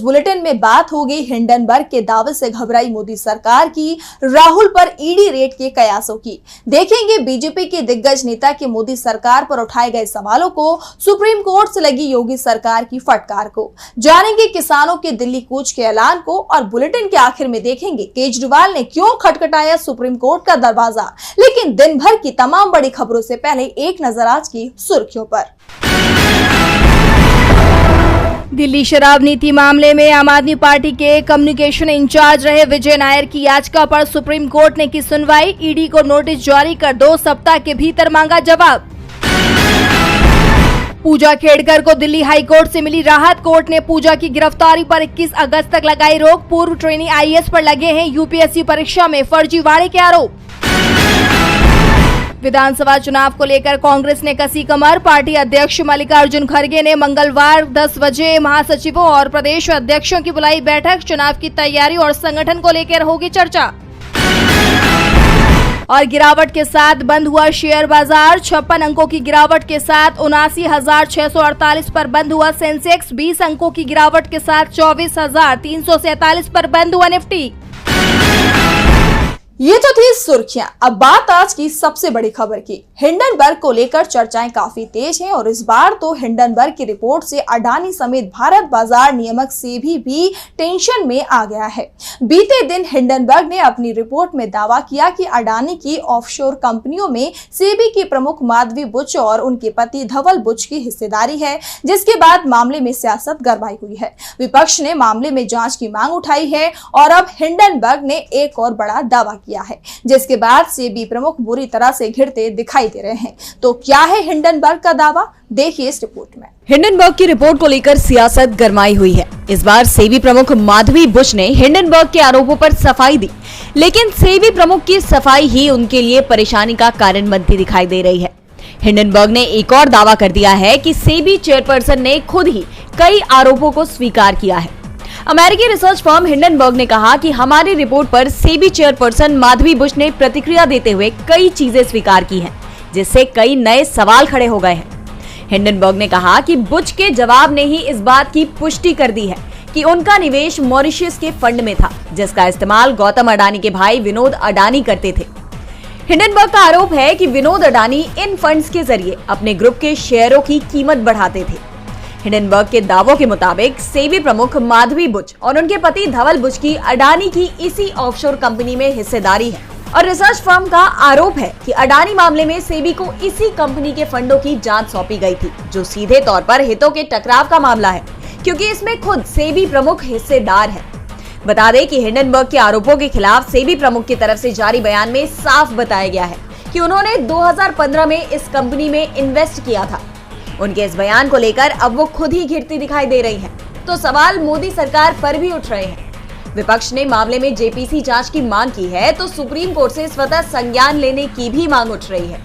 Bulletin में बात होगी हिंडनबर्ग के दावे से घबराई मोदी सरकार की, राहुल पर ईडी रेड के कयासों की। देखेंगे बीजेपी के दिग्गज नेता के मोदी सरकार पर उठाए गए सवालों को, सुप्रीम कोर्ट से लगी योगी सरकार की फटकार को, जानेंगे किसानों के दिल्ली कूच के ऐलान को और बुलेटिन के आखिर में देखेंगे केजरीवाल ने क्यों खटखटाया सुप्रीम कोर्ट का दरवाजा। लेकिन दिन भर की तमाम बड़ी खबरों से पहले एक नजर आज की सुर्खियों पर। दिल्ली शराब नीति मामले में आम आदमी पार्टी के कम्युनिकेशन इंचार्ज रहे विजय नायर की याचिका पर सुप्रीम कोर्ट ने की सुनवाई। ईडी को नोटिस जारी कर 2 सप्ताह के भीतर मांगा जवाब। पूजा खेड़कर को दिल्ली हाई कोर्ट से मिली राहत। कोर्ट ने पूजा की गिरफ्तारी पर 21 अगस्त तक लगाई रोक। पूर्व ट्रेनी आईएएस पर लगे हैं यूपीएससी परीक्षा में फर्जीवाड़े के आरोप। विधानसभा चुनाव को लेकर कांग्रेस ने कसी कमर। पार्टी अध्यक्ष मल्लिकार्जुन खड़गे ने मंगलवार 10 बजे महासचिवों और प्रदेश अध्यक्षों की बुलाई बैठक। चुनाव की तैयारी और संगठन को लेकर होगी चर्चा। और गिरावट के साथ बंद हुआ शेयर बाजार। 56 अंकों की गिरावट के साथ 79,648 पर बंद हुआ सेंसेक्स। 20 अंकों की गिरावट के साथ 24,347 पर बंद हुआ निफ्टी। ये तो थी सुर्खियां। अब बात आज की सबसे बड़ी खबर की। हिंडनबर्ग को लेकर चर्चाएं काफी तेज हैं और इस बार तो हिंडनबर्ग की रिपोर्ट से अडानी समेत भारत बाजार नियामक सेबी भी टेंशन में आ गया है। बीते दिन हिंडनबर्ग ने अपनी रिपोर्ट में दावा किया कि अडानी की ऑफशोर कंपनियों में सेबी की प्रमुख माधवी बुच और उनके पति धवल बुच की हिस्सेदारी है, जिसके बाद मामले में सियासत गरमाई हुई है। विपक्ष ने मामले में जांच की मांग उठाई है और अब हिंडनबर्ग ने एक और बड़ा दावा किया है, जिसके बाद सेबी प्रमुख बुरी तरह से घिरते दिखाई दे रहे हैं। तो क्या है हिंडनबर्ग का दावा, देखिए इस रिपोर्ट में। हिंडनबर्ग की रिपोर्ट को लेकर सियासत गरमाई हुई है। इस बार सेबी प्रमुख माधवी बुच ने हिंडनबर्ग के आरोपों पर सफाई दी, लेकिन सेबी प्रमुख की सफाई ही उनके लिए परेशानी का कारण बनती दिखाई दे रही है। हिंडनबर्ग ने एक और दावा कर दिया है कि सेबी चेयरपर्सन ने खुद ही कई आरोपों को स्वीकार किया है। अमेरिकी रिसर्च फर्म हिंडनबर्ग ने कहा कि हमारी रिपोर्ट पर सेबी चेयरपर्सन माधवी बुच ने प्रतिक्रिया देते हुए कई चीजें स्वीकार की हैं, जिससे कई नए सवाल खड़े हो गए हैं। हिंडनबर्ग ने कहा कि बुच के जवाब ने ही इस बात की पुष्टि कर दी है कि उनका निवेश मॉरिशस के फंड में था, जिसका इस्तेमाल गौतम अडानी के भाई विनोद अडानी करते थे। हिंडनबर्ग का आरोप है कि विनोद अडानी इन फंड्स के जरिए अपने ग्रुप के शेयरों की कीमत बढ़ाते थे। हिंडनबर्ग के दावों के मुताबिक सेबी प्रमुख माधवी बुच और उनके पति धवल बुच की अडानी की इसी ऑफशोर कंपनी में हिस्सेदारी है और रिसर्च फर्म का आरोप है कि अडानी मामले में सेबी को इसी कंपनी के फंडों की जांच सौंपी गई थी, जो सीधे तौर पर हितों के टकराव का मामला है, क्योंकि इसमें खुद सेबी प्रमुख हिस्सेदार है। बता दें कि हिंडनबर्ग के आरोपों के खिलाफ सेबी प्रमुख की तरफ से जारी बयान में साफ बताया गया है कि उन्होंने 2015 में इस कंपनी में इन्वेस्ट किया था। उनके इस बयान को लेकर अब वो खुद ही घिरती दिखाई दे रही हैं, तो सवाल मोदी सरकार पर भी उठ रहे हैं। विपक्ष ने मामले में जेपीसी जांच की मांग की है, तो सुप्रीम कोर्ट से स्वतः संज्ञान लेने की भी मांग उठ रही है।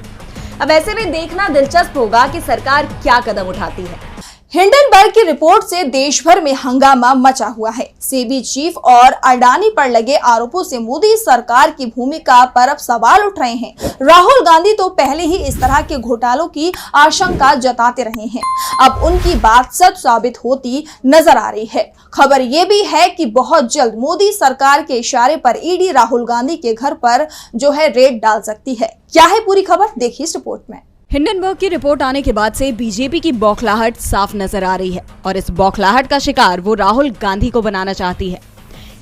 अब ऐसे में देखना दिलचस्प होगा कि सरकार क्या कदम उठाती है। हिंडनबर्ग की रिपोर्ट से देश भर में हंगामा मचा हुआ है। सेबी चीफ और अडानी पर लगे आरोपों से मोदी सरकार की भूमिका पर अब सवाल उठ रहे हैं। राहुल गांधी तो पहले ही इस तरह के घोटालों की आशंका जताते रहे हैं। अब उनकी बात सच साबित होती नजर आ रही है। खबर ये भी है कि बहुत जल्द मोदी सरकार के इशारे पर ईडी राहुल गांधी के घर पर जो है रेड डाल सकती है। क्या है पूरी खबर, देखिए इस रिपोर्ट में। हिंडनबर्ग की रिपोर्ट आने के बाद से बीजेपी की बौखलाहट साफ नजर आ रही है और इस बौखलाहट का शिकार वो राहुल गांधी को बनाना चाहती है।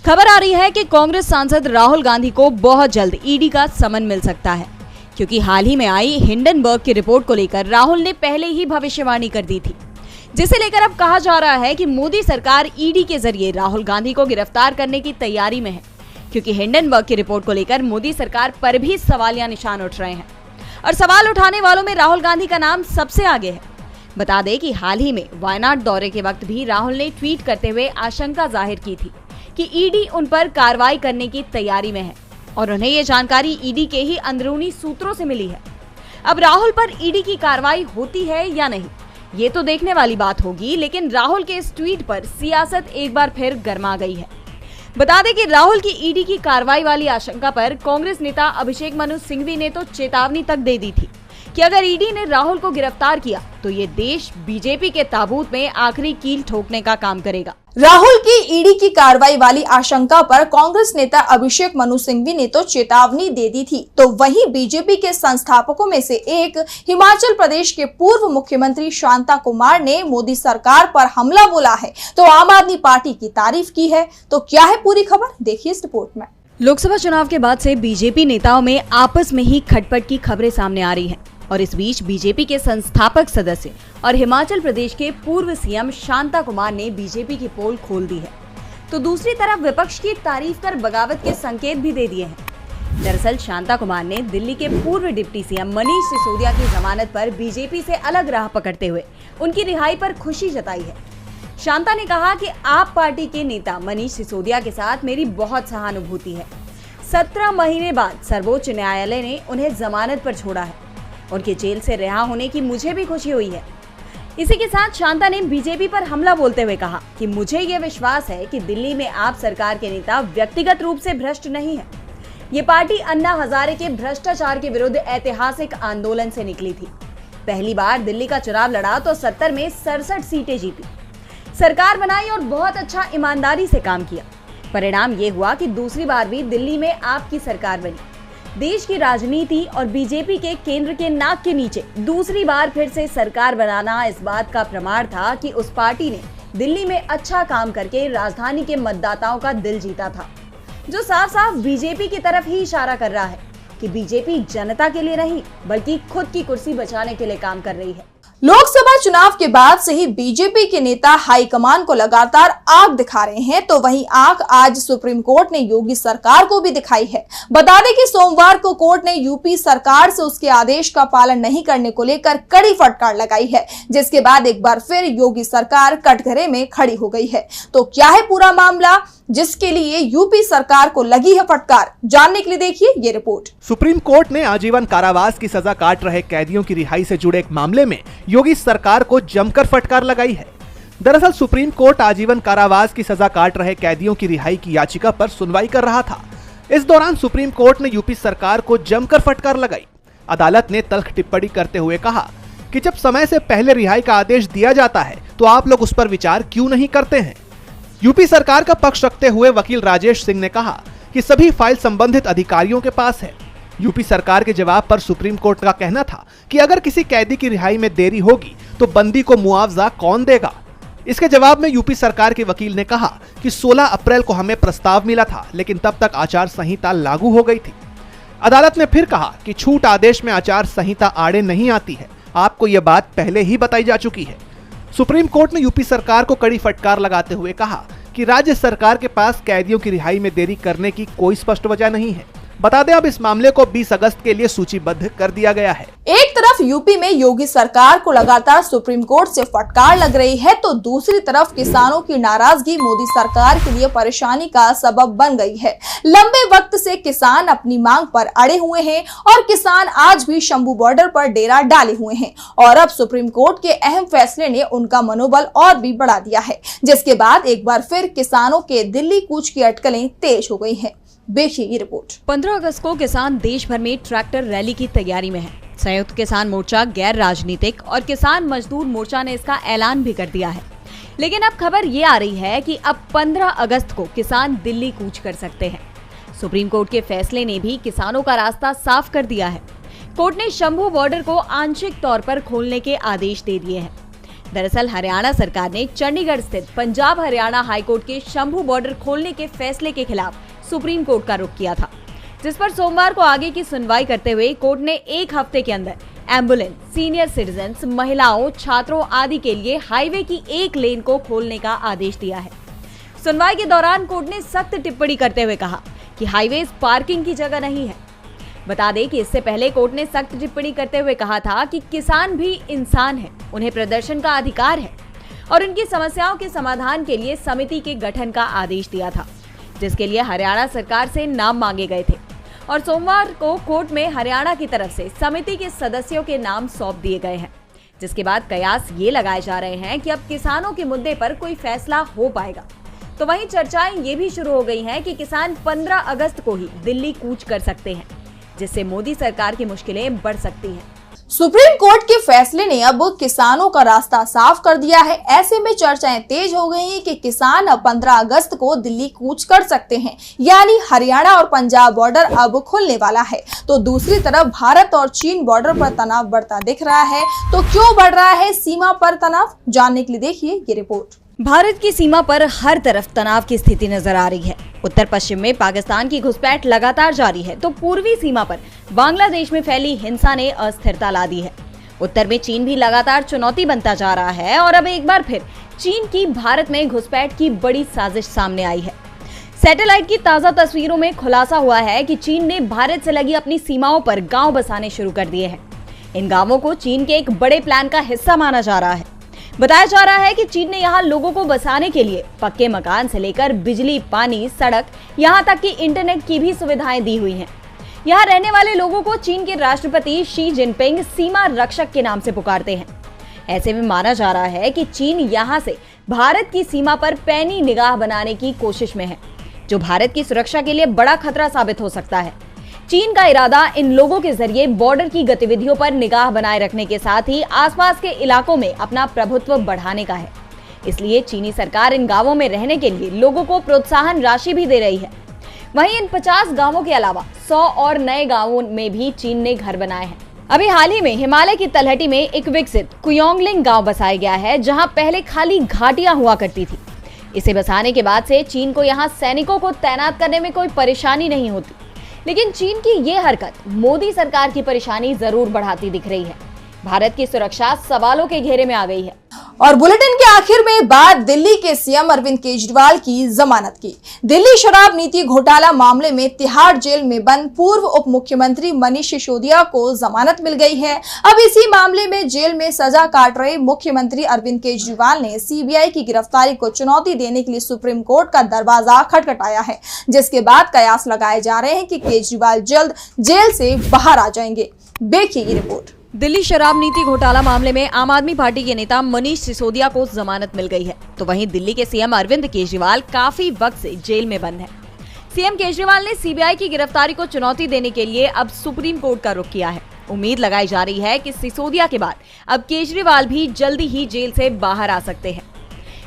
खबर आ रही है कि कांग्रेस सांसद राहुल गांधी को बहुत जल्द ईडी का समन मिल सकता है, क्योंकि हाल ही में आई हिंडनबर्ग की रिपोर्ट को लेकर राहुल ने पहले ही भविष्यवाणी कर दी थी, जिसे लेकर अब कहा जा रहा है कि मोदी सरकार ईडी के जरिए राहुल गांधी को गिरफ्तार करने की तैयारी में है, क्योंकि हिंडनबर्ग की रिपोर्ट को लेकर मोदी सरकार पर भी सवालिया निशान उठ रहे हैं और सवाल उठाने वालों में राहुल गांधी का नाम सबसे आगे है। बता दें कि हाल ही में वायनाड दौरे के वक्त भी राहुल ने ट्वीट करते हुए आशंका जाहिर की थी कि ईडी उन पर कार्रवाई करने की तैयारी में है और उन्हें ये जानकारी ईडी के ही अंदरूनी सूत्रों से मिली है। अब राहुल पर ईडी की कार्रवाई होती है या नहीं, ये तो देखने वाली बात होगी, लेकिन राहुल के इस ट्वीट पर सियासत एक बार फिर गर्मा गई है। बता दें कि राहुल की ईडी की कार्रवाई वाली आशंका पर कांग्रेस नेता अभिषेक मनु सिंघवी ने तो चेतावनी तक दे दी थी कि अगर ईडी ने राहुल को गिरफ्तार किया तो ये देश बीजेपी के ताबूत में आखिरी कील ठोकने का काम करेगा। राहुल की ईडी की कार्रवाई वाली आशंका पर कांग्रेस नेता अभिषेक मनु सिंघवी ने तो चेतावनी दे दी थी, तो वहीं बीजेपी के संस्थापकों में से एक हिमाचल प्रदेश के पूर्व मुख्यमंत्री शांता कुमार ने मोदी सरकार पर हमला बोला है, तो आम आदमी पार्टी की तारीफ की है। तो क्या है पूरी खबर, देखिए इस रिपोर्ट में। लोकसभा चुनाव के बाद से बीजेपी नेताओं में आपस में ही खटपट की खबरें सामने आ रही हैं और इस बीच बीजेपी के संस्थापक सदस्य और हिमाचल प्रदेश के पूर्व सीएम शांता कुमार ने बीजेपी की पोल खोल दी है, तो दूसरी तरफ विपक्ष की तारीफ कर बगावत के संकेत भी दे दिए हैं। दरअसल शांता कुमार ने दिल्ली के पूर्व डिप्टी सीएम मनीष सिसोदिया की जमानत पर बीजेपी से अलग राह पकड़ते हुए उनकी रिहाई पर खुशी जताई है। शांता ने कहा कि आप पार्टी के नेता मनीष सिसोदिया के साथ मेरी बहुत सहानुभूति है। 17 महीने बाद सर्वोच्च न्यायालय ने उन्हें जमानत पर छोड़ा है। उनके जेल से रिहा होने की मुझे भी खुशी हुई है। इसी के साथ शांता ने बीजेपी पर हमला बोलते हुए कहा कि मुझे ये विश्वास है कि दिल्ली में आप सरकार के नेता व्यक्तिगत रूप से भ्रष्ट नहीं है। ये पार्टी अन्ना हजारे के भ्रष्टाचार के विरुद्ध ऐतिहासिक आंदोलन से निकली थी। पहली बार दिल्ली का चुनाव लड़ा तो 70 में 67 सीटें जीती, सरकार बनाई और बहुत अच्छा ईमानदारी से काम किया। परिणाम ये हुआ कि दूसरी बार भी दिल्ली में आपकी सरकार बनी। देश की राजनीति और बीजेपी के केंद्र के नाक के नीचे दूसरी बार फिर से सरकार बनाना इस बात का प्रमाण था कि उस पार्टी ने दिल्ली में अच्छा काम करके राजधानी के मतदाताओं का दिल जीता था, जो साफ साफ बीजेपी की तरफ ही इशारा कर रहा है कि बीजेपी जनता के लिए नहीं बल्कि खुद की कुर्सी बचाने के लिए काम कर रही है। लोकसभा चुनाव के बाद से ही बीजेपी के नेता हाईकमान को लगातार आग दिखा रहे हैं, तो वहीं आग आज सुप्रीम कोर्ट ने योगी सरकार को भी दिखाई है। बता दें कि सोमवार को कोर्ट ने यूपी सरकार से उसके आदेश का पालन नहीं करने को लेकर कड़ी फटकार लगाई है, जिसके बाद एक बार फिर योगी सरकार कटघरे में खड़ी हो गई है। तो क्या है पूरा मामला जिसके लिए यूपी सरकार को लगी है फटकार, जानने के लिए देखिए ये रिपोर्ट। सुप्रीम कोर्ट ने आजीवन कारावास की सजा काट रहे कैदियों की रिहाई से जुड़े एक मामले में योगी सरकार को जमकर फटकार लगाई है। दरअसल सुप्रीम कोर्ट आजीवन कारावास की सजा काट रहे कैदियों की रिहाई की याचिका पर सुनवाई कर रहा था। इस दौरान सुप्रीम कोर्ट ने यूपी सरकार को जमकर फटकार लगाई। अदालत ने तल्ख टिप्पणी करते हुए कहा कि जब समय से पहले रिहाई का आदेश दिया जाता है तो आप लोग उस पर विचार क्यों नहीं करते हैं। यूपी सरकार का पक्ष रखते हुए वकील राजेश सिंह ने कहा कि सभी फाइल संबंधित अधिकारियों के पास है। यूपी सरकार के जवाब पर सुप्रीम कोर्ट का कहना था कि अगर किसी कैदी की रिहाई में देरी होगी तो बंदी को मुआवजा कौन देगा। इसके जवाब में यूपी सरकार के वकील ने कहा कि 16 अप्रैल को हमें प्रस्ताव मिला था, लेकिन तब तक आचार संहिता लागू हो गई थी। अदालत ने फिर कहा कि छूट आदेश में आचार संहिता आड़े नहीं आती है, आपको यह बात पहले ही बताई जा चुकी है। सुप्रीम कोर्ट ने यूपी सरकार को कड़ी फटकार लगाते हुए कहा कि राज्य सरकार के पास कैदियों की रिहाई में देरी करने की कोई स्पष्ट वजह नहीं है। बता दें अब इस मामले को 20 अगस्त के लिए सूचीबद्ध कर दिया गया है। एक तरफ यूपी में योगी सरकार को लगातार सुप्रीम कोर्ट से फटकार लग रही है, तो दूसरी तरफ किसानों की नाराजगी मोदी सरकार के लिए परेशानी का सबब बन गई है। लंबे वक्त से किसान अपनी मांग पर अड़े हुए हैं और किसान आज भी शंभू बॉर्डर पर डेरा डाले हुए हैं और अब सुप्रीम कोर्ट के अहम फैसले ने उनका मनोबल और भी बढ़ा दिया है, जिसके बाद एक बार फिर किसानों के दिल्ली कूच की अटकलें तेज हो गई हैं। देखिए ये रिपोर्ट। 15 अगस्त को किसान देश भर में ट्रैक्टर रैली की तैयारी में है। संयुक्त किसान मोर्चा, गैर राजनीतिक और किसान मजदूर मोर्चा ने इसका ऐलान भी कर दिया है। लेकिन अब खबर ये आ रही है कि अब 15 अगस्त को किसान दिल्ली कूच कर सकते हैं। सुप्रीम कोर्ट के फैसले ने भी किसानों का रास्ता साफ कर दिया है। कोर्ट ने शंभू बॉर्डर को आंशिक तौर पर खोलने के आदेश दे दिए हैं। दरअसल हरियाणा सरकार ने चंडीगढ़ स्थित पंजाब हरियाणा हाईकोर्ट के शंभू बॉर्डर खोलने के फैसले के खिलाफ सुप्रीम कोर्ट का रुख किया था, जिस पर सोमवार को आगे की सुनवाई करते हुए कोर्ट ने एक हफ्ते के अंदर एम्बुलेंस, सीनियर सिटीजन्स, महिलाओं, छात्रों आदि के लिए हाईवे की एक लेन को खोलने का आदेश दिया है। सुनवाई के दौरान कोर्ट ने सख्त टिप्पणी करते हुए कहा कि हाईवे पार्किंग की जगह नहीं है। बता दें कि इससे पहले कोर्ट ने सख्त टिप्पणी करते हुए कहा था कि किसान भी इंसान है, उन्हें प्रदर्शन का अधिकार है और उनकी समस्याओं के समाधान के लिए समिति के गठन का आदेश दिया था, जिसके लिए हरियाणा सरकार से नाम मांगे गए थे और सोमवार को कोर्ट में हरियाणा की तरफ से समिति के सदस्यों के नाम सौंप दिए गए हैं, जिसके बाद कयास ये लगाए जा रहे हैं कि अब किसानों के मुद्दे पर कोई फैसला हो पाएगा। तो वहीं चर्चाएं ये भी शुरू हो गई हैं कि किसान 15 अगस्त को ही दिल्ली कूच कर सकते हैं, जिससे मोदी सरकार की मुश्किलें बढ़ सकती हैं। सुप्रीम कोर्ट के फैसले ने अब किसानों का रास्ता साफ कर दिया है। ऐसे में चर्चाएं तेज हो गई हैं कि किसान अब 15 अगस्त को दिल्ली कूच कर सकते हैं, यानी हरियाणा और पंजाब बॉर्डर अब खुलने वाला है। तो दूसरी तरफ भारत और चीन बॉर्डर पर तनाव बढ़ता दिख रहा है। तो क्यों बढ़ रहा है सीमा पर तनाव, जानने के लिए देखिए ये रिपोर्ट। भारत की सीमा पर हर तरफ तनाव की स्थिति नजर आ रही है। उत्तर पश्चिम में पाकिस्तान की घुसपैठ लगातार जारी है, तो पूर्वी सीमा पर बांग्लादेश में फैली हिंसा ने अस्थिरता ला दी है। उत्तर में चीन भी लगातार चुनौती बनता जा रहा है और अब एक बार फिर चीन की भारत में घुसपैठ की बड़ी साजिश सामने आई है। सैटेलाइट की ताजा तस्वीरों में खुलासा हुआ है कि चीन ने भारत से लगी अपनी सीमाओं पर गांव बसाने शुरू कर दिए हैं। इन गांवों को चीन के एक बड़े प्लान का हिस्सा माना जा रहा है। बताया जा रहा है कि चीन ने यहां लोगों को बसाने के लिए पक्के मकान से लेकर बिजली, पानी, सड़क, यहां तक कि इंटरनेट की भी सुविधाएं दी हुई हैं। यहां रहने वाले लोगों को चीन के राष्ट्रपति शी जिनपिंग सीमा रक्षक के नाम से पुकारते हैं। ऐसे में माना जा रहा है कि चीन यहां से भारत की सीमा पर पैनी निगाह बनाने की कोशिश में है, जो भारत की सुरक्षा के लिए बड़ा खतरा साबित हो सकता है। चीन का इरादा इन लोगों के जरिए बॉर्डर की गतिविधियों पर निगाह बनाए रखने के साथ ही आसपास के इलाकों में अपना प्रभुत्व बढ़ाने का है। इसलिए चीनी सरकार इन गांवों में रहने के लिए लोगों को प्रोत्साहन राशि भी दे रही है। वहीं इन 50 गांवों के अलावा 100 और नए गांवों में भी चीन ने घर बनाए हैं। अभी हाल ही में हिमालय की तलहटी में एक विकसित कुयोंगलिंग गांव बसाया गया है, जहां पहले खाली घाटियां हुआ करती थी। इसे बसाने के बाद से चीन को यहां सैनिकों को तैनात करने में कोई परेशानी नहीं होती। लेकिन चीन की ये हरकत मोदी सरकार की परेशानी जरूर बढ़ाती दिख रही है। भारत की सुरक्षा सवालों के घेरे में आ गई है। और बुलेटिन के आखिर में बात दिल्ली के सीएम अरविंद केजरीवाल की जमानत की। दिल्ली शराब नीति घोटाला मामले में तिहाड़ जेल में बंद पूर्व उप मुख्यमंत्री मनीष सिसोदिया को जमानत मिल गई है। अब इसी मामले में जेल में सजा काट रहे मुख्यमंत्री अरविंद केजरीवाल ने सीबीआई की गिरफ्तारी को चुनौती देने के लिए सुप्रीम कोर्ट का दरवाजा खटखटाया है, जिसके बाद कयास लगाए जा रहे हैं कि केजरीवाल जल्द जेल से बाहर आ जाएंगे। देखिए ये रिपोर्ट। दिल्ली शराब नीति घोटाला मामले में आम आदमी पार्टी के नेता मनीष सिसोदिया को जमानत मिल गई है, तो वहीं दिल्ली के सीएम अरविंद केजरीवाल काफी वक्त से जेल में बंद हैं। सीएम केजरीवाल ने सीबीआई की गिरफ्तारी को चुनौती देने के लिए अब सुप्रीम कोर्ट का रुख किया है। उम्मीद लगाई जा रही है कि सिसोदिया के बाद अब केजरीवाल भी जल्दी ही जेल से बाहर आ सकते हैं।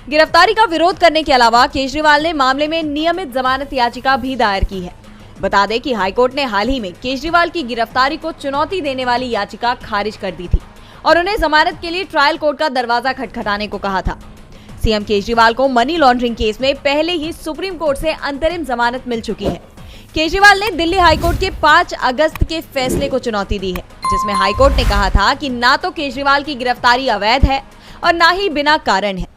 गिरफ्तारी का विरोध करने के अलावा केजरीवाल ने मामले में नियमित जमानत याचिका भी दायर की है। बता दें कि हाईकोर्ट ने हाल ही में केजरीवाल की गिरफ्तारी को चुनौती देने वाली याचिका खारिज कर दी थी और उन्हें जमानत के लिए ट्रायल कोर्ट का दरवाजा खटखटाने को कहा था। सीएम केजरीवाल को मनी लॉन्ड्रिंग केस में पहले ही सुप्रीम कोर्ट से अंतरिम जमानत मिल चुकी है। केजरीवाल ने दिल्ली हाईकोर्ट के 5 अगस्त के फैसले को चुनौती दी है, जिसमें हाईकोर्ट ने कहा था कि ना तो केजरीवाल की गिरफ्तारी अवैध है और ना ही बिना कारण है।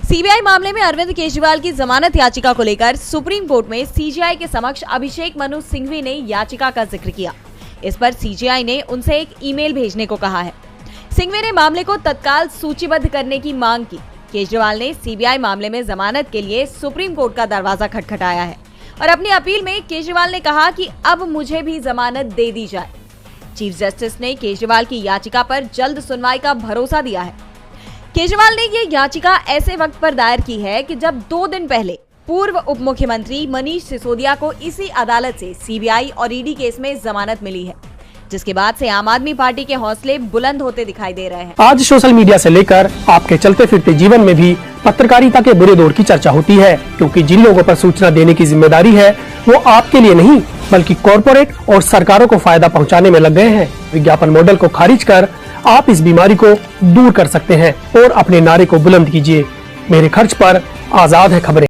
सीबीआई मामले में अरविंद केजरीवाल की जमानत याचिका को लेकर सुप्रीम कोर्ट में सीजेआई के समक्ष अभिषेक मनु सिंघवी ने याचिका का जिक्र किया। इस पर सीजेआई ने उनसे एक ईमेल भेजने को कहा है। सिंघवी ने मामले को तत्काल सूचीबद्ध करने की मांग की। केजरीवाल ने सीबीआई मामले में जमानत के लिए सुप्रीम कोर्ट का दरवाजा खटखटाया है और अपनी अपील में केजरीवाल ने कहा कि अब मुझे भी जमानत दे दी जाए। चीफ जस्टिस ने केजरीवाल की याचिका पर जल्द सुनवाई का भरोसा दिया है। केजरीवाल ने ये याचिका ऐसे वक्त पर दायर की है कि जब 2 दिन पहले पूर्व उप मुख्यमंत्री मनीष सिसोदिया को इसी अदालत से सीबीआई और ईडी केस में जमानत मिली है, जिसके बाद से आम आदमी पार्टी के हौसले बुलंद होते दिखाई दे रहे हैं। आज सोशल मीडिया से लेकर आपके चलते फिरते जीवन में भी पत्रकारिता के बुरे दौर की चर्चा होती है, क्योंकि जिन लोगों पर सूचना देने की जिम्मेदारी है वो आपके लिए नहीं बल्कि कॉर्पोरेट और सरकारों को फायदा पहुंचाने में लग गए हैं। विज्ञापन मॉडल को खारिज कर आप इस बीमारी को दूर कर सकते हैं और अपने नारे को बुलंद कीजिए। मेरे खर्च पर आजाद है खबरें।